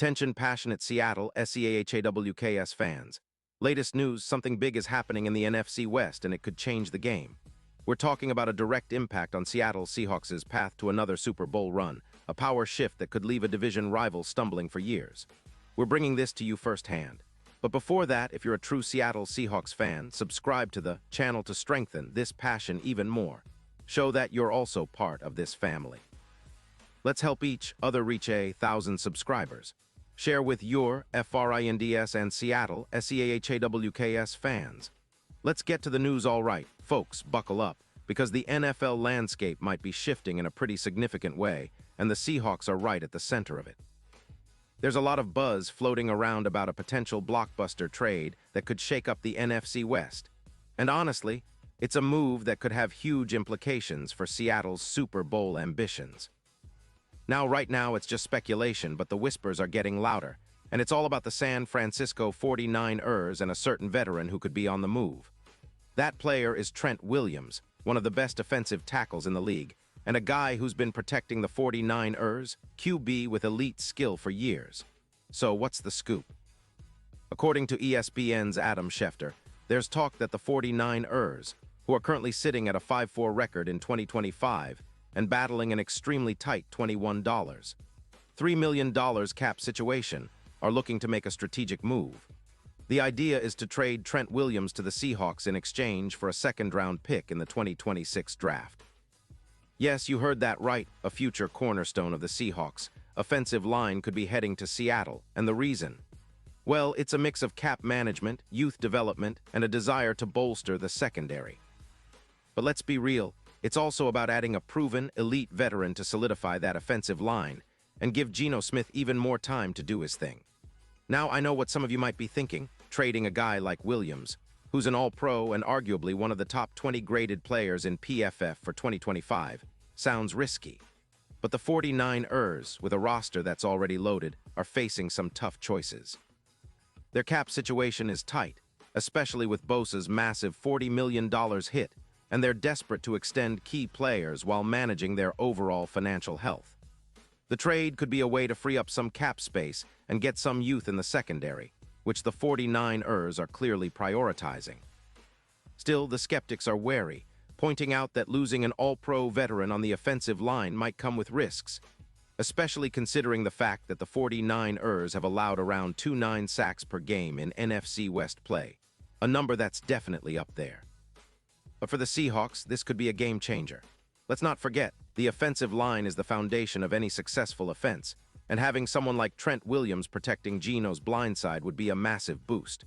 Attention passionate Seattle SCHNEIDER fans. Latest news, something big is happening in the NFC West and it could change the game. We're talking about a direct impact on Seattle Seahawks' path to another Super Bowl run, a power shift that could leave a division rival stumbling for years. We're bringing this to you firsthand. But before that, if you're a true Seattle Seahawks fan, subscribe to the channel to strengthen this passion even more. Show that you're also part of this family. Let's help each other reach 1,000 subscribers. Share with your FRINDS and Seattle SEAHAWKS fans. Let's get to the news all right. Folks, buckle up, because the NFL landscape might be shifting in a pretty significant way, and the Seahawks are right at the center of it. There's a lot of buzz floating around about a potential blockbuster trade that could shake up the NFC West. And honestly, it's a move that could have huge implications for Seattle's Super Bowl ambitions. Right now, it's just speculation, but the whispers are getting louder, and it's all about the San Francisco 49ers and a certain veteran who could be on the move. That player is Trent Williams, one of the best defensive tackles in the league, and a guy who's been protecting the 49ers QB with elite skill for years. So what's the scoop? According to ESPN's Adam Schefter, there's talk that the 49ers, who are currently sitting at a 5-4 record in 2025, and battling an extremely tight $3 million cap situation, are looking to make a strategic move. The idea is to trade Trent Williams to the Seahawks in exchange for a second-round pick in the 2026 draft. Yes, you heard that right, a future cornerstone of the Seahawks' offensive line could be heading to Seattle, and the reason? Well, it's a mix of cap management, youth development, and a desire to bolster the secondary. But let's be real, it's also about adding a proven, elite veteran to solidify that offensive line and give Geno Smith even more time to do his thing. Now, I know what some of you might be thinking, trading a guy like Williams, who's an all-pro and arguably one of the top 20 graded players in PFF for 2025, sounds risky. But the 49ers, with a roster that's already loaded, are facing some tough choices. Their cap situation is tight, especially with Bosa's massive $40 million hit, and they're desperate to extend key players while managing their overall financial health. The trade could be a way to free up some cap space and get some youth in the secondary, which the 49ers are clearly prioritizing. Still, the skeptics are wary, pointing out that losing an all-pro veteran on the offensive line might come with risks, especially considering the fact that the 49ers have allowed around 2.9 sacks per game in NFC West play, a number that's definitely up there. But for the Seahawks, this could be a game changer. Let's not forget, the offensive line is the foundation of any successful offense, and having someone like Trent Williams protecting Geno's blindside would be a massive boost.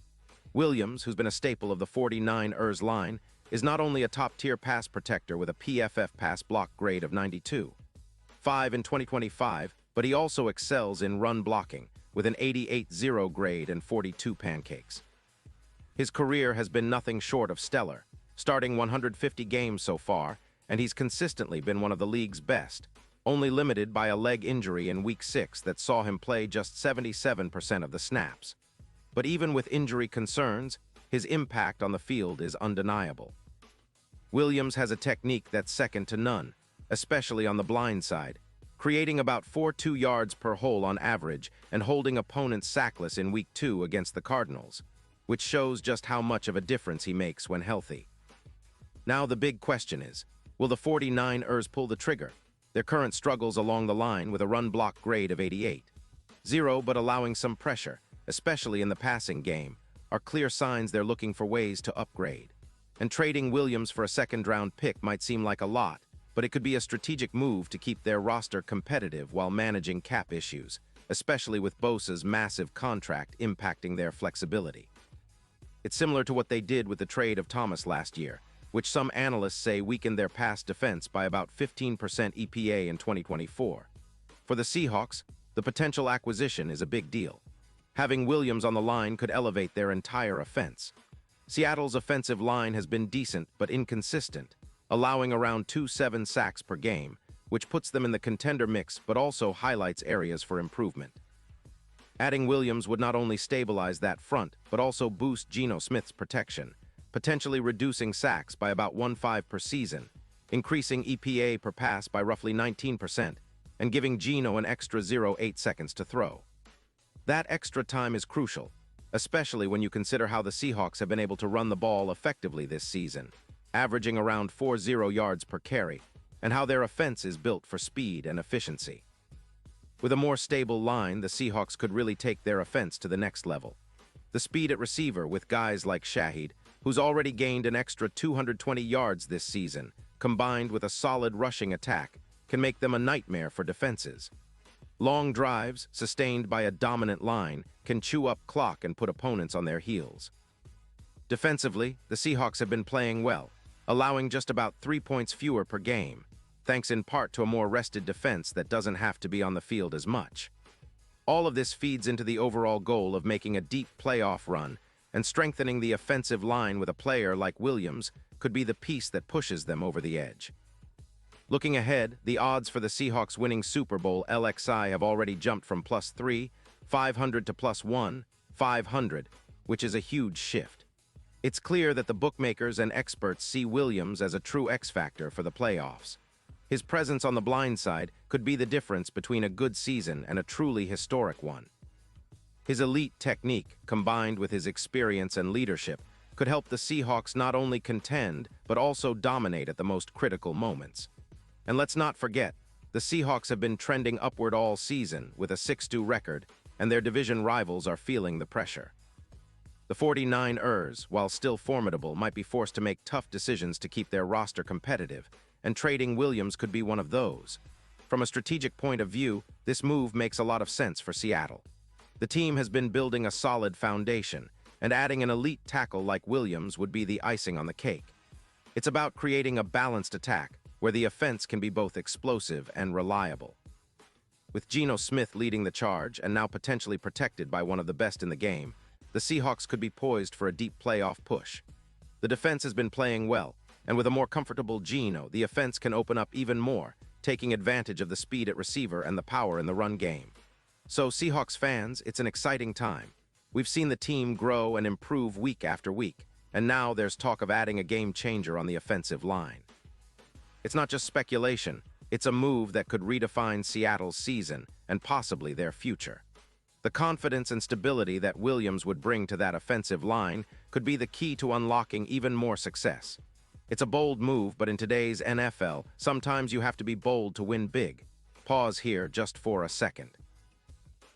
Williams, who's been a staple of the 49ers line, is not only a top-tier pass protector with a PFF pass block grade of 92.5 in 2025, but he also excels in run blocking with an 88.0 grade and 42 pancakes. His career has been nothing short of stellar, starting 150 games so far, and he's consistently been one of the league's best, only limited by a leg injury in Week 6 that saw him play just 77% of the snaps. But even with injury concerns, his impact on the field is undeniable. Williams has a technique that's second to none, especially on the blind side, creating about 4.2 yards per hole on average and holding opponents sackless in Week 2 against the Cardinals, which shows just how much of a difference he makes when healthy. Now the big question is, will the 49ers pull the trigger? Their current struggles along the line with a run block grade of 88.0 but allowing some pressure, especially in the passing game, are clear signs they're looking for ways to upgrade. And trading Williams for a second-round pick might seem like a lot, but it could be a strategic move to keep their roster competitive while managing cap issues, especially with Bosa's massive contract impacting their flexibility. It's similar to what they did with the trade of Thomas last year, which some analysts say weakened their pass defense by about 15% EPA in 2024. For the Seahawks, the potential acquisition is a big deal. Having Williams on the line could elevate their entire offense. Seattle's offensive line has been decent but inconsistent, allowing around 2.7 sacks per game, which puts them in the contender mix but also highlights areas for improvement. Adding Williams would not only stabilize that front, but also boost Geno Smith's protection, potentially reducing sacks by about 1.5 per season, increasing EPA per pass by roughly 19%, and giving Geno an extra 0.8 seconds to throw. That extra time is crucial, especially when you consider how the Seahawks have been able to run the ball effectively this season, averaging around 40 yards per carry, and how their offense is built for speed and efficiency. With a more stable line, the Seahawks could really take their offense to the next level. The speed at receiver with guys like Shaheed, who's already gained an extra 220 yards this season, combined with a solid rushing attack, can make them a nightmare for defenses. Long drives, sustained by a dominant line, can chew up clock and put opponents on their heels. Defensively, the Seahawks have been playing well, allowing just about 3 points fewer per game, thanks in part to a more rested defense that doesn't have to be on the field as much. All of this feeds into the overall goal of making a deep playoff run, and strengthening the offensive line with a player like Williams could be the piece that pushes them over the edge. Looking ahead, the odds for the Seahawks winning Super Bowl LXI have already jumped from +3, 500 to +1, 500, which is a huge shift. It's clear that the bookmakers and experts see Williams as a true X-factor for the playoffs. His presence on the blind side could be the difference between a good season and a truly historic one. His elite technique, combined with his experience and leadership, could help the Seahawks not only contend, but also dominate at the most critical moments. And let's not forget, the Seahawks have been trending upward all season with a 6-2 record, and their division rivals are feeling the pressure. The 49ers, while still formidable, might be forced to make tough decisions to keep their roster competitive, and trading Williams could be one of those. From a strategic point of view, this move makes a lot of sense for Seattle. The team has been building a solid foundation, and adding an elite tackle like Williams would be the icing on the cake. It's about creating a balanced attack, where the offense can be both explosive and reliable. With Geno Smith leading the charge and now potentially protected by one of the best in the game, the Seahawks could be poised for a deep playoff push. The defense has been playing well, and with a more comfortable Geno, the offense can open up even more, taking advantage of the speed at receiver and the power in the run game. So, Seahawks fans, it's an exciting time. We've seen the team grow and improve week after week, and now there's talk of adding a game changer on the offensive line. It's not just speculation, it's a move that could redefine Seattle's season and possibly their future. The confidence and stability that Williams would bring to that offensive line could be the key to unlocking even more success. It's a bold move, but in today's NFL, sometimes you have to be bold to win big. Pause here just for a second.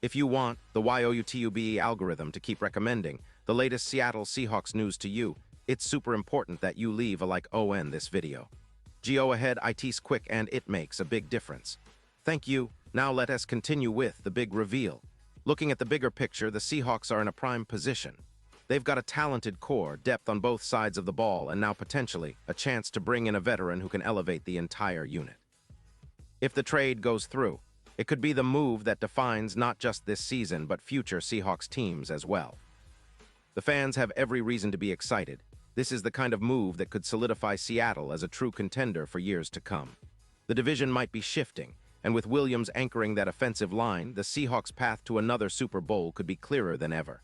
If you want the YouTube algorithm to keep recommending the latest Seattle Seahawks news to you, it's super important that you leave a like on this video. Go ahead, it's quick and it makes a big difference. Thank you. Now let us continue with the big reveal. Looking at the bigger picture, the Seahawks are in a prime position. They've got a talented core, depth on both sides of the ball, and now potentially a chance to bring in a veteran who can elevate the entire unit. If the trade goes through, it could be the move that defines not just this season, but future Seahawks teams as well. The fans have every reason to be excited. This is the kind of move that could solidify Seattle as a true contender for years to come. The division might be shifting, and with Williams anchoring that offensive line, the Seahawks' path to another Super Bowl could be clearer than ever.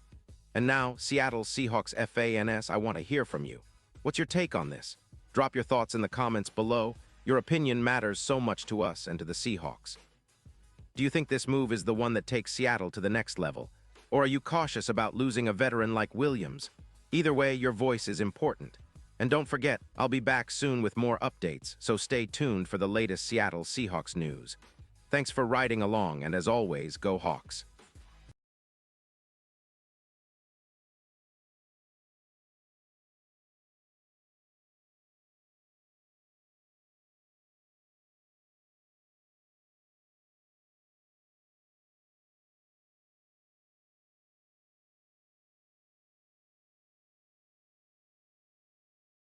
And now, Seattle Seahawks fans, I want to hear from you. What's your take on this? Drop your thoughts in the comments below. Your opinion matters so much to us and to the Seahawks. Do you think this move is the one that takes Seattle to the next level? Or are you cautious about losing a veteran like Williams? Either way, your voice is important. And don't forget, I'll be back soon with more updates, so stay tuned for the latest Seattle Seahawks news. Thanks for riding along, and as always, go Hawks.